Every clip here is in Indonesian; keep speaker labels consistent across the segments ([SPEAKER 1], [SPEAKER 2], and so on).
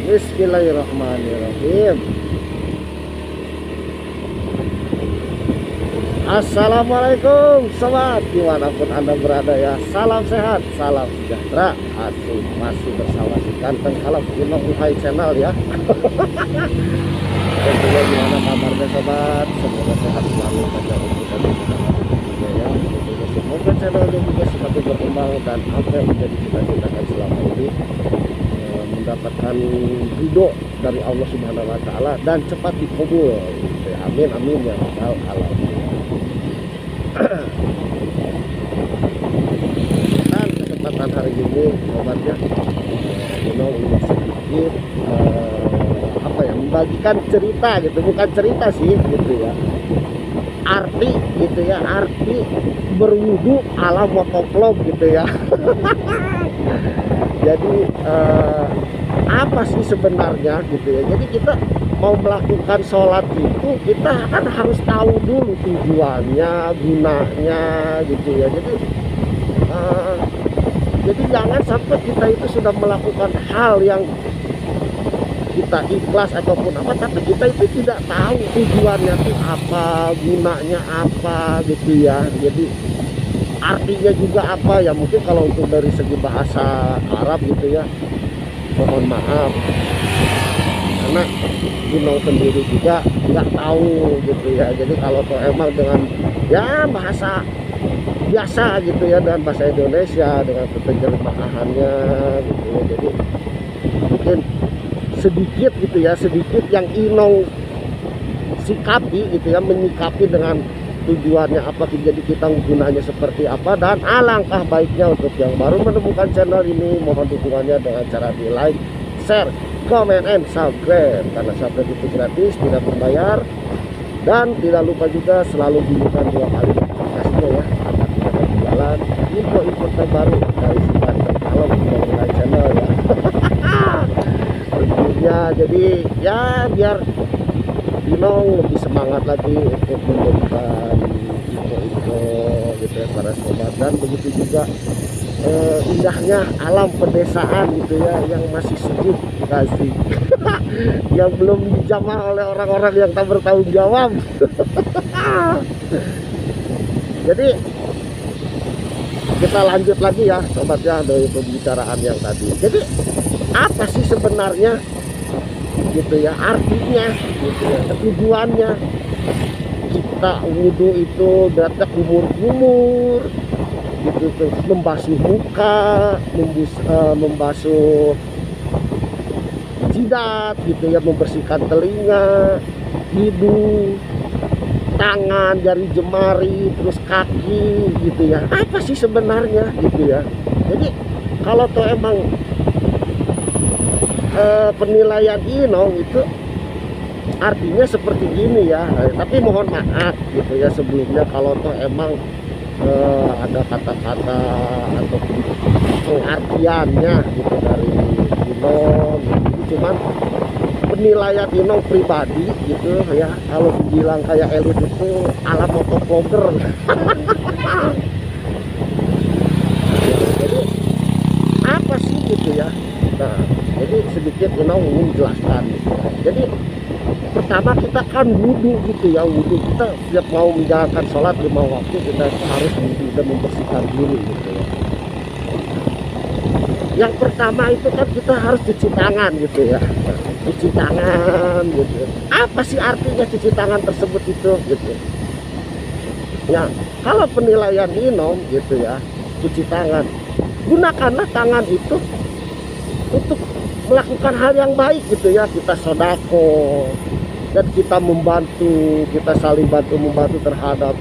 [SPEAKER 1] Bismillahirrahmanirrahim. Assalamualaikum sobat, dimanapun anda berada ya. Salam sehat, salam sejahtera. Masih bersama si ganteng kalem Inong Uhai channel ya. Tentunya gimana kabarnya sobat? Semoga sehat selalu dan ya. Semoga channelnya juga semakin berkembang dan apa yang menjadi cita-cita selama ini mendapatkan ridho dari Allah Subhanahu Wa Taala dan cepat dikabul. Amin amin ya rabbal alamin. Dan kesempatan hari ini sobatnya Inong ingin sedikit membagikan cerita gitu, bukan cerita sih gitu ya, arti gitu ya, arti berwudu ala motovlog gitu ya. Jadi apa sih sebenarnya gitu ya, jadi kita mau melakukan sholat itu kita kan harus tahu dulu tujuannya, gunanya gitu ya. Jadi jangan sampai kita itu sudah melakukan hal yang kita ikhlas ataupun apa, tapi kita itu tidak tahu tujuannya itu apa, gunanya apa gitu ya. Jadi artinya juga apa ya, mungkin kalau untuk dari segi bahasa Arab gitu ya, mohon maaf karena Inong sendiri juga nggak tahu gitu ya. Jadi kalau emang dengan ya bahasa biasa gitu ya, dengan bahasa Indonesia dengan penerjemahannya gitu ya, jadi mungkin sedikit gitu ya, sedikit yang Inong sikapi gitu ya, menyikapi dengan tujuannya apa, jadi kita gunanya seperti apa. Dan alangkah baiknya untuk yang baru menemukan channel ini, mohon dukungannya dengan cara di like, share, comment, and subscribe, karena subscribe itu gratis, tidak berbayar. Dan tidak lupa juga selalu bunyikan 2 kali notifikasinya ya, agar tidak ketinggalan info-info terbaru dari si ganteng kalem Inong Uhai channel ya. Tentunya jadi ya biar Inong lebih semangat lagi untuk memberikan info-info gitu ya para sobat. Dan begitu juga indahnya alam pedesaan gitu ya, yang masih sejuk kasih yang belum dijamah oleh orang-orang yang tak bertanggung jawab. Jadi kita lanjut lagi ya sobat ya dari pembicaraan yang tadi. Jadi apa sih sebenarnya gitu ya, artinya gitu ya, tujuannya kita wudhu itu datang kumur-kumur gitu tuh, membasuh muka, membasuh jidat gitu ya, membersihkan telinga, hidung, tangan, jari jemari, terus kaki gitu ya. Apa sih sebenarnya gitu ya. Jadi kalau tuh emang penilaian Inong itu artinya seperti ini ya, tapi mohon maaf gitu ya sebelumnya kalau tuh emang ada kata-kata atau pengertiannya gitu dari Inong gitu. Cuman penilaian Inong pribadi gitu ya, kalau dibilang kayak elit itu ala motovlogger. Jadi apa sih gitu ya. Nah, jadi sedikit Inong ingin jelaskan gitu ya. Jadi pertama kita kan wudhu gitu ya, wudhu kita setiap mau menjalankan sholat 5 waktu kita harus wudhu dan membersihkan diri gitu ya. Yang pertama itu kan kita harus cuci tangan gitu ya. Nah, cuci tangan gitu. Apa sih artinya cuci tangan tersebut itu gitu. Ya, kalau penilaian Inong gitu ya, cuci tangan, gunakanlah tangan itu untuk melakukan hal yang baik gitu ya. Kita sodako dan kita membantu, kita saling bantu-membantu terhadap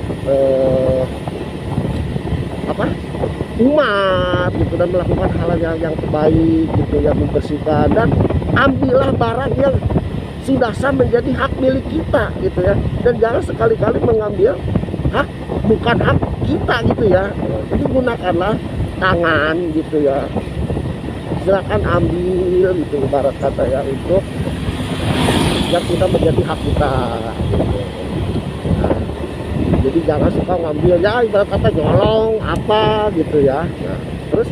[SPEAKER 1] umat gitu, dan melakukan hal yang baik gitu ya, membersihkan. Dan ambillah barang yang sudah sah menjadi hak milik kita gitu ya, dan jangan sekali-kali mengambil hak bukan hak kita gitu ya. Jadi gunakanlah tangan gitu ya, silakan ambil gitu ibarat kata ya, untuk yang kita menjadi hak kita gitu. Nah, jadi jangan suka ngambil ya ibarat kata nyolong apa gitu ya. Nah, terus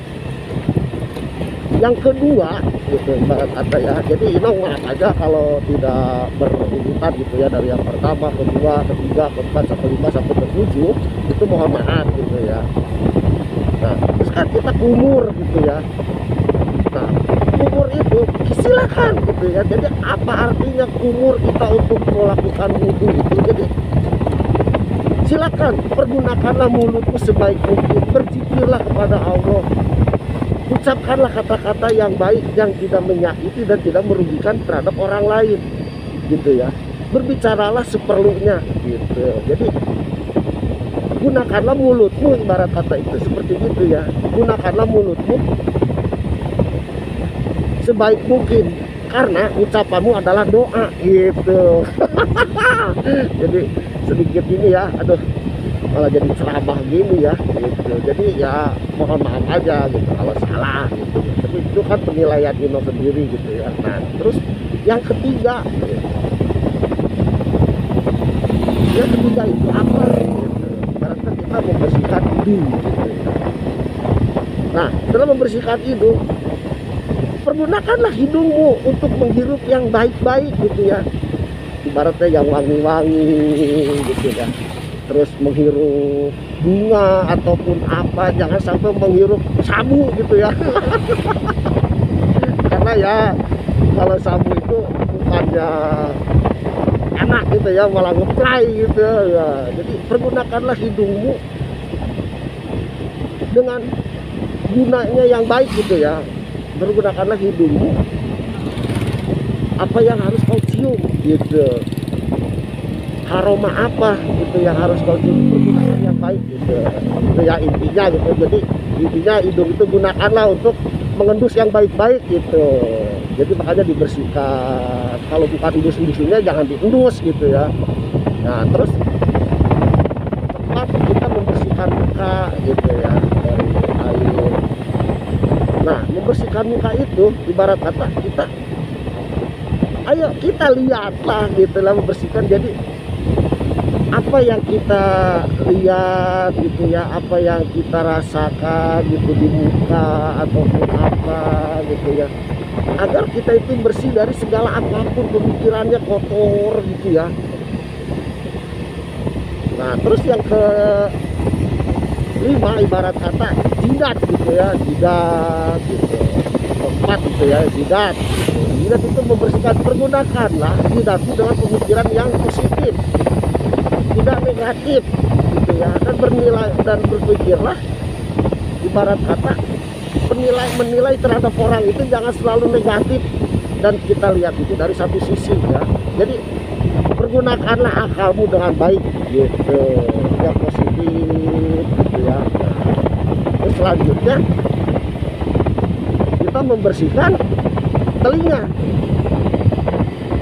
[SPEAKER 1] Yang kedua gitu ibarat kata ya, jadi Inong maaf aja kalau tidak berurutan gitu ya, dari yang pertama, kedua, ketiga, keempat, sampai lima, sampai ke tujuh, itu mohon maaf gitu ya. Nah terus kan kita kumur gitu ya. Nah kumur itu silakan gitu ya. Jadi apa artinya kumur kita untuk melakukan wudhu itu? Jadi silakan pergunakanlah mulutmu sebaik mungkin, berzikirlah kepada Allah, ucapkanlah kata-kata yang baik yang tidak menyakiti dan tidak merugikan terhadap orang lain gitu ya. Berbicaralah seperlunya gitu. Jadi gunakanlah mulutmu, ibarat kata itu seperti itu ya. Gunakanlah mulutmu sebaik mungkin karena ucapanmu adalah doa gitu. Jadi sedikit ini ya, aduh malah jadi ceramah gini ya gitu. Jadi ya mohon maaf aja gitu kalau salah gitu. Tapi itu kan penilaian Ino sendiri gitu ya. Nah terus yang ketiga gitu. Yang ketiga itu apa gitu. Karena kita membersihkan hidung gitu ya. Nah setelah membersihkan hidung, pergunakanlah hidungmu untuk menghirup yang baik-baik gitu ya. Ibaratnya yang wangi-wangi gitu ya. Terus menghirup bunga ataupun apa, jangan sampai menghirup sabu gitu ya. Karena ya kalau sabu itu bukannya enak gitu ya, malah ngeplay gitu ya. Jadi pergunakanlah hidungmu dengan gunanya yang baik gitu ya. Pergunakanlah hidungmu apa yang harus kau cium gitu, aroma apa gitu yang harus kau cium, pergunakan yang baik gitu. Itu ya intinya gitu. Jadi intinya hidung itu gunakanlah untuk mengendus yang baik-baik gitu. Jadi makanya dibersihkan. Kalau bukan indus-indusnya jangan diendus gitu ya. Nah terus tempat kita membersihkan muka gitu ya dari air. Nah membersihkan muka itu ibarat kata kita, ayo kita lihatlah gitu lah membersihkan. Jadi apa yang kita lihat gitu ya, apa yang kita rasakan gitu di muka ataupun apa gitu ya, agar kita itu bersih dari segala apapun pemikirannya kotor gitu ya. Nah terus yang kelima ibarat kata jidat gitu ya, jidat gitu. Keempat gitu ya, jidat. Jidat itu membersihkan, pergunakanlah jidat itu dengan pemikiran yang positif, tidak negatif gitu ya. Dan bernilai dan berpikirlah ibarat kata menilai terhadap orang itu jangan selalu negatif, dan kita lihat itu dari satu sisi ya. Jadi pergunakanlah akalmu dengan baik gitu, yang positif gitu ya. Terus selanjutnya kita membersihkan telinga.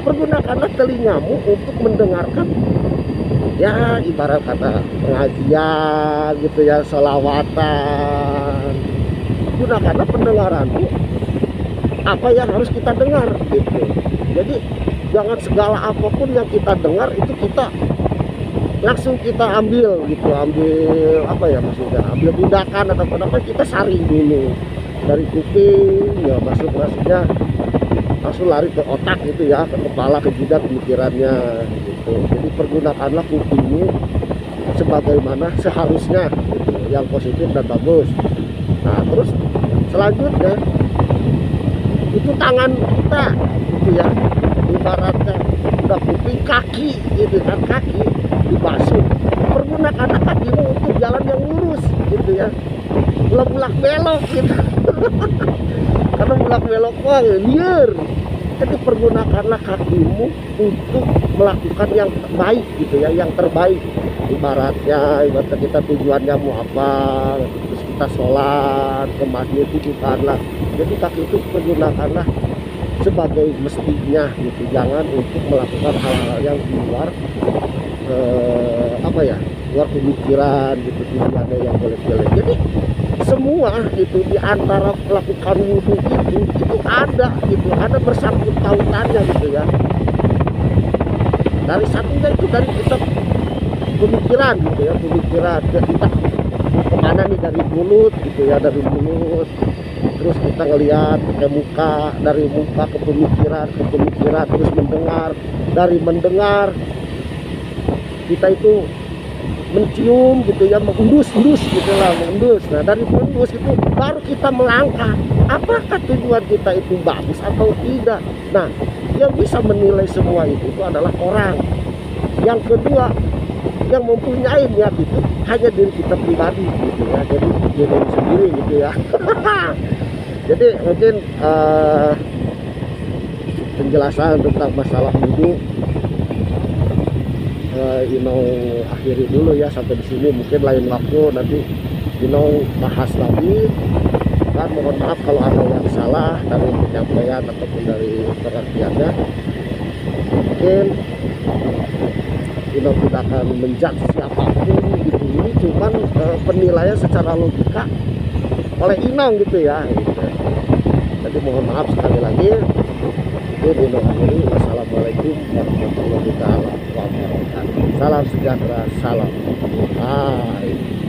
[SPEAKER 1] Pergunakanlah telingamu untuk mendengarkan ya ibarat kata pengajian gitu ya, selawatan. Gunakanlah pendengaranmu apa yang harus kita dengar gitu. Jadi jangan segala apapun yang kita dengar itu kita langsung kita ambil gitu, ambil apa ya maksudnya, ambil tindakan atau apa, kita saring dulu dari kuping ya, maksudnya langsung lari ke otak gitu ya, ke kepala, ke jidat pemikirannya gitu. Jadi pergunakanlah kupingmu sebagaimana seharusnya gitu, yang positif dan bagus. Nah terus selanjutnya itu tangan kita gitu ya, ibaratnya udah kuping, kaki gitu kan, kaki dibasuh. Pergunakanlah kakimu untuk jalan yang lurus gitu ya, bulak belok gitu. Karena bulak belok wah liar. Jadi pergunakanlah kakimu untuk melakukan yang baik gitu ya, yang terbaik. Ibaratnya kita tujuannya mau apa, terus kita sholat ke masjid itu bukanlah. Jadi kaki itu pergunakanlah sebagai mestinya gitu, jangan untuk melakukan hal-hal yang di luar apa ya, luar pemikiran gitu, tujuannya yang boleh-boleh. Jadi semua itu di antara melakukan wudhu itu ada gitu, ada bersangkut pautannya gitu ya. Dari satunya itu dari kita pemikiran gitu ya, pemikiran kita kemana nih, dari mulut gitu ya, dari mulut. Terus kita ngelihat ke muka, dari muka ke pemikiran, terus mendengar, dari mendengar kita itu mencium gitu ya, mengendus gitu lah, mengendus. Nah dari mengendus itu baru kita melangkah, apakah tujuan kita itu bagus atau tidak. Nah yang bisa menilai semua itu adalah orang. Yang kedua, yang mempunyai niat itu hanya diri kita pribadi gitu ya, jadi diri sendiri gitu ya. Jadi mungkin penjelasan tentang masalah wudhu akhiri dulu ya sampai di sini. Mungkin lain waktu nanti bahas lagi. Dan mohon maaf kalau ada yang salah dari penyampaian ataupun dari pengertiannya. Mungkin tidak akan menjudge siapapun gitu. Ini cuman penilaian secara logika oleh Inong gitu ya. Jadi mohon maaf sekali lagi. Wassalamualaikum warahmatullahi wabarakatuh. Salam sejahtera, salam. Bye.